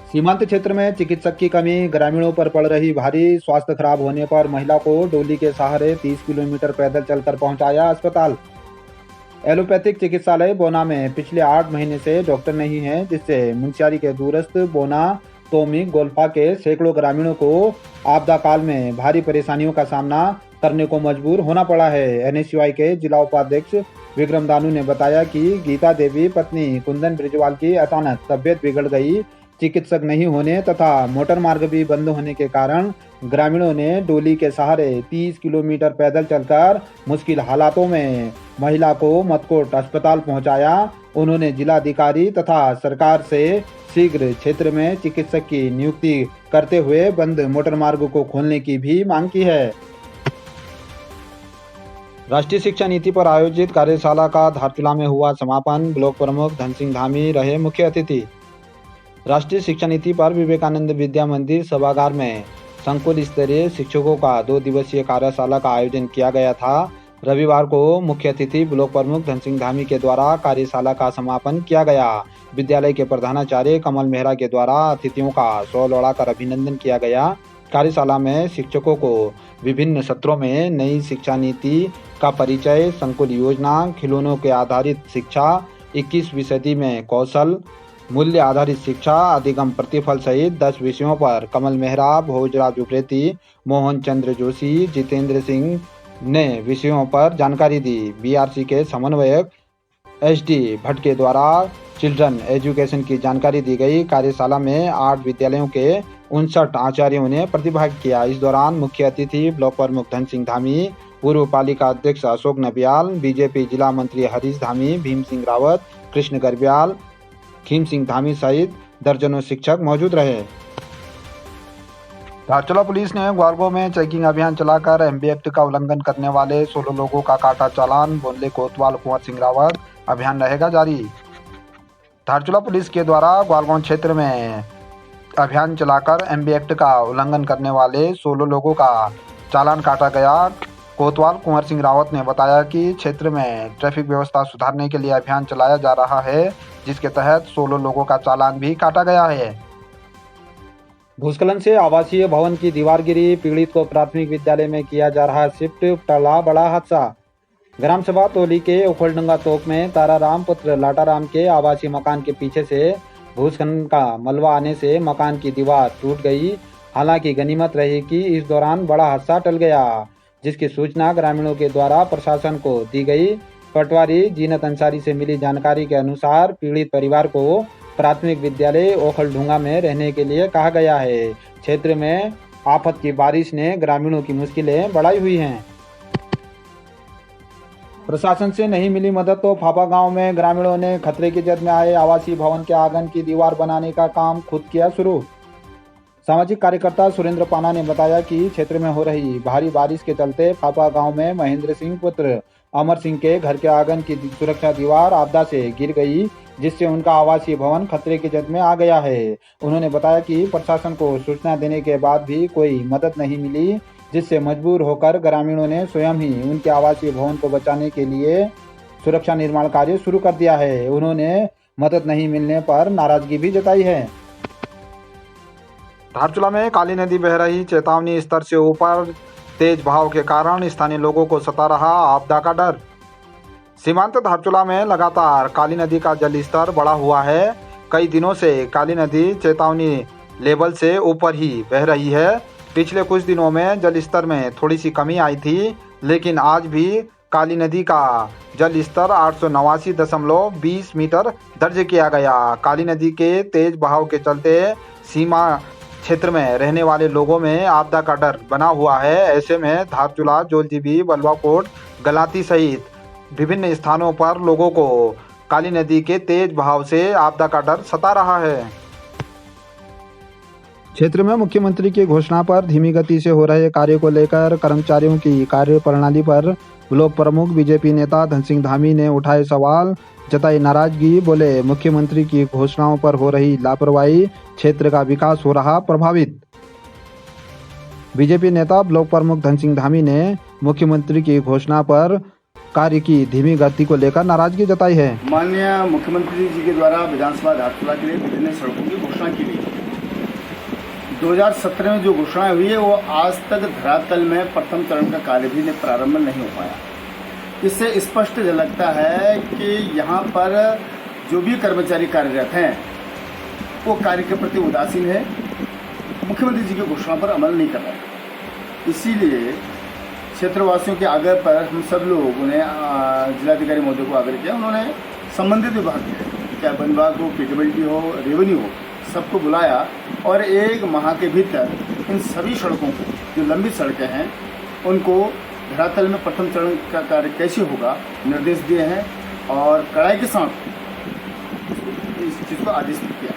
सीमांत क्षेत्र में चिकित्सक की कमी, ग्रामीणों पर पड़ रही भारी, स्वास्थ्य खराब होने पर महिला को डोली के सहारे 30 किलोमीटर पैदल चलकर पहुंचाया अस्पताल। एलोपैथिक चिकित्सालय बोना में पिछले 8 महीने से डॉक्टर नहीं है, जिससे मुंशियारी के दूरस्थ बोना, तोमी, गोल्फा के सैकड़ों ग्रामीणों को आपदा काल में भारी परेशानियों का सामना करने को मजबूर होना पड़ा है। एनएसयूआई के जिला उपाध्यक्ष विक्रम दानू ने बताया कि गीता देवी पत्नी कुंदन ब्रिजवाल की अचानक तबियत बिगड़ गई। चिकित्सक नहीं होने तथा मोटर मार्ग भी बंद होने के कारण ग्रामीणों ने डोली के सहारे 30 किलोमीटर पैदल चलकर मुश्किल हालातों में महिला को मतकोट अस्पताल पहुंचाया। उन्होंने जिलाधिकारी तथा सरकार से शीघ्र क्षेत्र में चिकित्सक की नियुक्ति करते हुए बंद मोटर मार्ग को खोलने की भी मांग की है। राष्ट्रीय शिक्षा नीति पर आयोजित कार्यशाला का धारचूला में हुआ समापन। ब्लॉक प्रमुख धन सिंह धामी रहे मुख्य अतिथि। राष्ट्रीय शिक्षा नीति पर विवेकानंद विद्या मंदिर सभागार में संकुल स्तरीय शिक्षकों का 2 दिवसीय कार्यशाला का आयोजन किया गया था। रविवार को मुख्य अतिथि ब्लॉक प्रमुख धन सिंह धामी के द्वारा कार्यशाला का समापन किया गया। विद्यालय के प्रधानाचार्य कमल मेहरा के द्वारा अतिथियों का सौ लौड़ाकर अभिनंदन किया गया। कार्यशाला में शिक्षकों को विभिन्न सत्रों में नई शिक्षा नीति का परिचय, संकुल योजना, खिलौनों के आधारित शिक्षा, 21वीं सदी में कौशल, मूल्य आधारित शिक्षा, अधिगम प्रतिफल सहित 10 विषयों पर कमल मेहरा, भोजराज उप्रेती, मोहन चंद्र जोशी, जितेंद्र सिंह ने विषयों पर जानकारी दी। बीआरसी के समन्वयक SD भट्ट के द्वारा चिल्ड्रन एजुकेशन की जानकारी दी गई। कार्यशाला में 8 विद्यालयों के 59 आचार्यों ने प्रतिभाग किया। इस दौरान मुख्य अतिथि ब्लॉक प्रमुख धन सिंह धामी, पूर्व पालिका अध्यक्ष अशोक नबियाल, बीजेपी जिला मंत्री हरीश धामी, भीम सिंह रावत, कृष्ण गर्ब्याल, खीम सिंह धामी सहित दर्जनों शिक्षक मौजूद रहे। धारचूला पुलिस ने ग्वालगो में चेकिंग अभियान चलाकर MB एक्ट का उल्लंघन करने वाले 16 लोगों का काटा चालान। बोले कोतवाल कुंवर सिंह रावत, अभियान रहेगा जारी। धारचूला पुलिस के द्वारा ग्वालगो क्षेत्र में अभियान चलाकर MB एक्ट का उल्लंघन करने वाले 16 लोगों का चालान काटा गया। कोतवाल कुंवर सिंह रावत ने बताया कि क्षेत्र में ट्रैफिक व्यवस्था सुधारने के लिए अभियान चलाया जा रहा है, जिसके तहत 16 लोगों का चालान भी काटा गया है। भूस्खलन से आवासीय भवन की दीवार गिरी, पीड़ित को प्राथमिक विद्यालय में किया जा रहा शिफ्ट, टला बड़ा हादसा। ग्राम सभा तोली के उखलडंगा तोक में ताराराम पुत्र लाटाराम के आवासीय मकान के पीछे से भूस्खलन का मलबा आने से मकान की दीवार टूट गई। हालांकि गनीमत रही कि इस दौरान बड़ा हादसा टल गया, जिसकी सूचना ग्रामीणों के द्वारा प्रशासन को दी गई। पटवारी जीनत अंसारी से मिली जानकारी के अनुसार पीड़ित परिवार को प्राथमिक विद्यालय ओखलढुंगा में रहने के लिए कहा गया है। क्षेत्र में आफत की बारिश ने ग्रामीणों की मुश्किलें बढ़ाई हुई हैं। प्रशासन से नहीं मिली मदद तो फाफा गांव में ग्रामीणों ने खतरे की जद में आए आवासीय भवन के आंगन की दीवार बनाने का काम खुद किया शुरू। सामाजिक कार्यकर्ता सुरेंद्र पाना ने बताया कि क्षेत्र में हो रही भारी बारिश के चलते फाफा गांव में महेंद्र सिंह पुत्र अमर सिंह के घर के आंगन की सुरक्षा दीवार आपदा से गिर गई, जिससे उनका आवासीय भवन खतरे की जद में आ गया है। उन्होंने बताया कि प्रशासन को सूचना देने के बाद भी कोई मदद नहीं मिली, जिससे मजबूर होकर ग्रामीणों ने स्वयं ही उनके आवासीय भवन को बचाने के लिए सुरक्षा निर्माण कार्य शुरू कर दिया है। उन्होंने मदद नहीं मिलने पर नाराजगी भी जताई है। धारचूला में काली नदी बह रही, चेतावनी स्तर से ऊपर, तेज बहाव के कारण स्थानीय लोगों को सता रहा आपदा का डर। सीमांत धारचूला में लगातार काली नदी का जल स्तर बढ़ा हुआ है। कई दिनों से काली नदी चेतावनी लेवल से ऊपर ही बह रही है। पिछले कुछ दिनों में जल स्तर में थोड़ी सी कमी आई थी, लेकिन आज भी काली नदी का जल स्तर 889.20 मीटर दर्ज किया गया। काली नदी के तेज बहाव के चलते सीमा क्षेत्र में रहने वाले लोगों में आपदा का डर बना हुआ है। ऐसे में धारचूला, जोलजीबी, बलवाकोट, गलाती सहित विभिन्न स्थानों पर लोगों को काली नदी के तेज बहाव से आपदा का डर सता रहा है। क्षेत्र में मुख्यमंत्री की घोषणा पर धीमी गति से हो रहे कार्य को लेकर कर्मचारियों की कार्य प्रणाली पर ब्लॉक प्रमुख बीजेपी नेता धन सिंह धामी ने उठाए सवाल, जताई नाराजगी। बोले मुख्यमंत्री की घोषणाओं पर हो रही लापरवाही, क्षेत्र का विकास हो रहा प्रभावित। बीजेपी नेता ब्लॉक प्रमुख धन सिंह धामी ने मुख्यमंत्री की घोषणा पर कार्य की धीमी गति को लेकर नाराजगी जताई है। माननीय मुख्यमंत्री जी के द्वारा विधानसभा धारचूला के लिए विभिन्न सड़कों की घोषणा की गई। 2017 में जो घोषणा हुई है वो आज तक धरातल में प्रथम चरण का कार्य भी प्रारंभ नहीं हो पाया। इससे स्पष्ट झलकता है कि यहाँ पर जो भी कर्मचारी कार्यरत हैं वो कार्य के प्रति उदासीन है, मुख्यमंत्री जी की घोषणा पर अमल नहीं कर रहे हैं। इसीलिए क्षेत्रवासियों के आग्रह पर हम सब लोगों ने जिलाधिकारी महोदय को आग्रह किया। उन्होंने संबंधित विभाग चाहे वन विभाग हो, पीडब्ल्यूडी हो, रेवेन्यू हो, सबको बुलाया और 1 माह के भीतर इन सभी सड़कों को, जो लंबी सड़कें हैं, उनको धरातल में प्रथम चरण का कार्य कैसे होगा निर्देश दिए हैं और कड़ाई के साथ इस चीज़ को आदेशित किया।